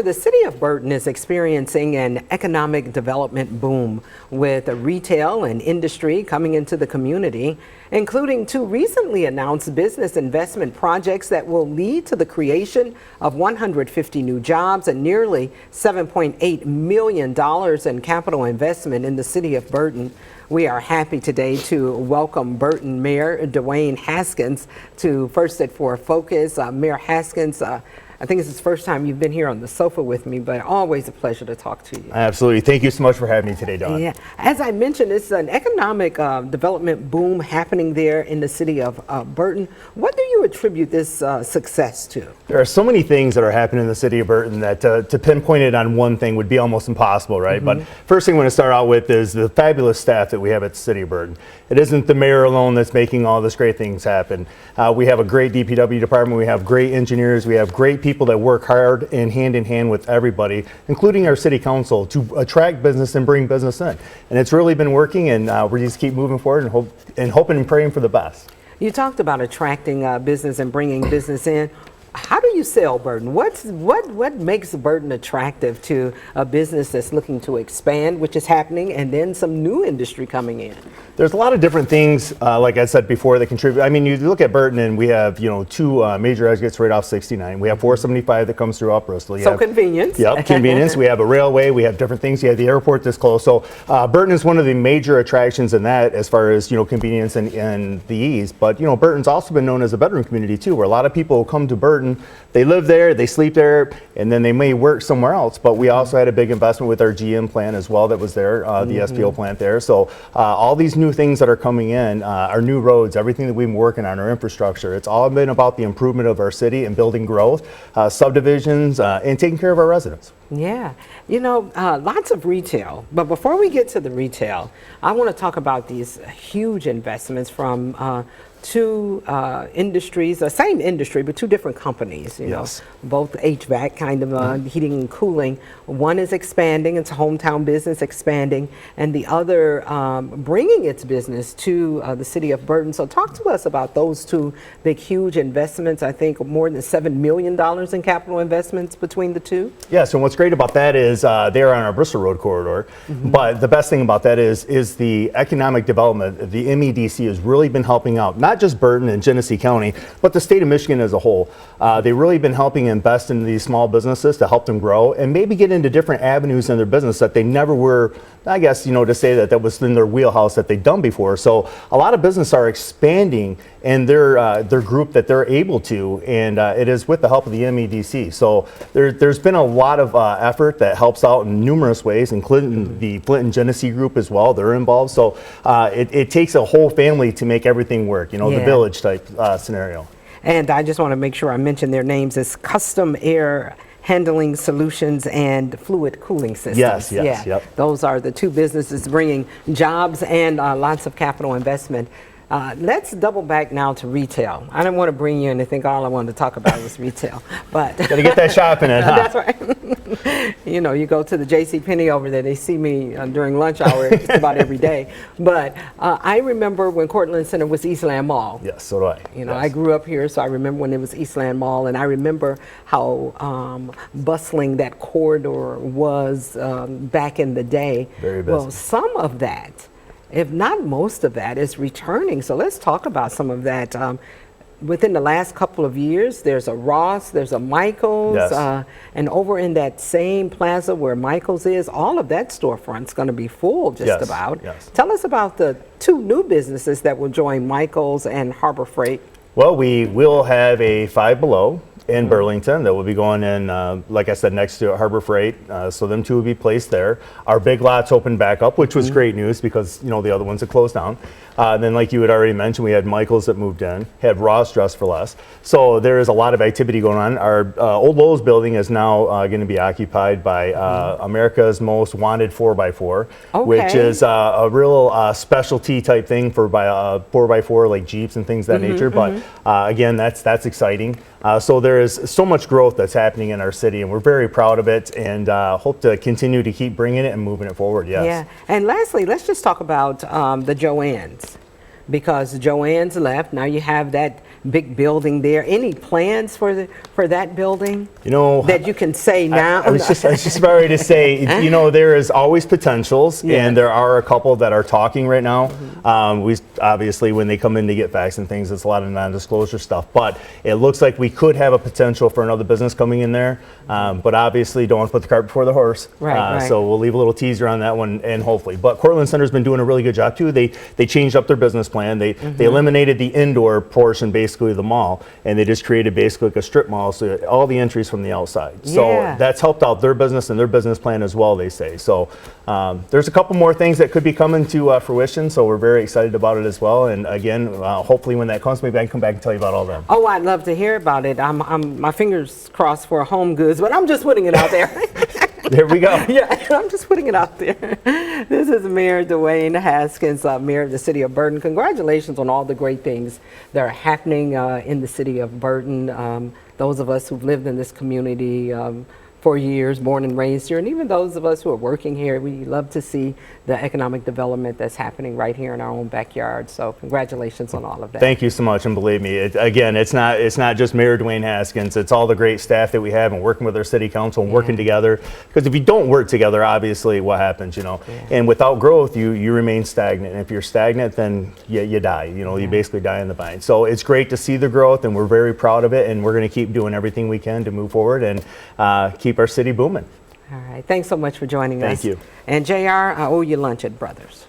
The city of Burton is experiencing an economic development boom with retail and industry coming into the community, including two recently announced business investment projects that will lead to the creation of 150 new jobs and nearly $7.8 million in capital investment in the city of Burton. We are happy today to welcome Burton Mayor Duane Haskins to First at 4 Focus. Mayor Haskins, I think it's the first time you've been here on the sofa with me, but always a pleasure to talk to you. Absolutely. Thank you so much for having me today, Dawn. Yeah. As I mentioned, it's an economic development boom happening there in the city of Burton. What do you attribute this success to? There are so many things that are happening in the city of Burton that to pinpoint it on one thing would be almost impossible, right? But first thing I want to start out with is the fabulous staff that we have at the city of Burton. It isn't the mayor alone that's making all this great things happen. We have a great DPW department. We have great engineers. We have great people that work hard and hand in hand with everybody, including our city council, to attract business and bring business in. And it's really been working, and we just keep moving forward and hoping and praying for the best. You talked about attracting business and bringing business in. How do you sell Burton? What makes Burton attractive to a business that's looking to expand, which is happening, and then some new industry coming in? There's a lot of different things, like I said before, that contribute. I mean, you look at Burton, and we have two major exits right off 69. We have 475 that comes through up Bristol. So convenience. Yep, convenience. We have a railway. We have different things. You have the airport that's close. So Burton is one of the major attractions in that, as far as convenience and the ease. But Burton's also been known as a bedroom community too, where a lot of people come to Burton. They live there, they sleep there, and then they may work somewhere else. But we also had a big investment with our GM plant as well that was there, the SPO plant there. So all these new things that are coming in, our new roads, everything that we've been working on, our infrastructure, it's all been about the improvement of our city and building growth, subdivisions, and taking care of our residents. Yeah, lots of retail. But before we get to the retail, I want to talk about these huge investments from two industries, the same industry, but two different companies, Yes. both HVAC, kind of heating and cooling. One is expanding, it's a hometown business expanding, and the other bringing its business to the city of Burton. So talk to us about those two big, huge investments. I think more than $7 million in capital investments between the two. Yeah, so what's great about that is they're on our Bristol Road corridor, but the best thing about that is the economic development. The MEDC has really been helping out, not just Burton and Genesee County, but the state of Michigan as a whole. They've really been helping invest in these small businesses to help them grow and maybe get into different avenues in their business that they never were, I guess, to say that was in their wheelhouse that they'd done before. So a lot of businesses are expanding in their group that they're able to, and it is with the help of the MEDC. So there's been a lot of effort that helps out in numerous ways, including the Flint and Genesee group as well. They're involved. So it takes a whole family to make everything work, the village type scenario. And I just want to make sure I mention their names. It's Custom Air Handling Solutions and Fluid Cooling Systems. Yes, yeah. Yep. Those are the two businesses bringing jobs and lots of capital investment. Let's double back now to retail. I didn't want to bring you in and think all I wanted to talk about was retail, but gotta get that shopping in, huh? That's right. You go to the JCPenney over there, they see me during lunch hour just about every day. But I remember when Cortland Center was Eastland Mall. Yes, so do I. Yes. I grew up here, so I remember when it was Eastland Mall, and I remember how bustling that corridor was back in the day. Very busy. Well, some of that, if not most of that, is returning. So let's talk about some of that. Within the last couple of years, there's a Ross, there's a Michael's, Yes. and over in that same plaza where Michael's is, all of that storefront's going to be full just about. Yes. Tell us about the two new businesses that will join Michael's and Harbor Freight. Well, we will have a Five Below in Burlington that will be going in, like I said, next to Harbor Freight. So them two will be placed there. Our Big Lots opened back up, which was great news because the other ones had closed down. Then, like you had already mentioned, we had Michael's that moved in, had Ross Dress for Less. So there is a lot of activity going on. Our old Lowe's building is now going to be occupied by America's Most Wanted 4x4, which is a real specialty type thing for 4x4 like Jeeps and things of that nature. But again, that's exciting. So there is so much growth that's happening in our city, and we're very proud of it, and hope to continue to keep bringing it and moving it forward. Yes. Yeah. And lastly, let's just talk about the Joann's, because Joann's left. Now you have that big building there. Any plans for that building? You know, that you can say now? I was just about ready to say, you know, there is always potentials, Yeah. and there are a couple that are talking right now. We obviously, when they come in to get facts and things, it's a lot of non-disclosure stuff. But it looks like we could have a potential for another business coming in there. But obviously, don't want to put the cart before the horse. Right. So we'll leave a little teaser on that one, and hopefully. But Cortland Center's been doing a really good job too. They changed up their business plan. They eliminated the indoor portion, basically of the mall, and they just created basically like a strip mall, so all the entries from the outside. So Yeah. that's helped out their business and their business plan as well, they say. So there's a couple more things that could be coming to fruition, so we're very excited about it as well. And again, hopefully when that comes, maybe I can come back and tell you about all of them. Oh, I'd love to hear about it. I'm my fingers crossed for Home Goods, but I'm just putting it out there. There we go. Yeah, I'm just putting it out there. This is Mayor Duane Haskins, Mayor of the City of Burton. Congratulations on all the great things that are happening in the City of Burton. Those of us who've lived in this community for years, born and raised here, and even those of us who are working here, we love to see the economic development that's happening right here in our own backyard. So congratulations on all of that. Thank you so much, and believe me, again, it's not just Mayor Duane Haskins. It's all the great staff that we have, and working with our city council and working together. Because if you don't work together, obviously, what happens, you know? And without growth, you remain stagnant. And if you're stagnant, then you die. You know, you basically die in the vine. So it's great to see the growth, and we're very proud of it. And we're going to keep doing everything we can to move forward and keep our city booming. All right. Thanks so much for joining us. Thank you. And JR, I owe you lunch at Brothers.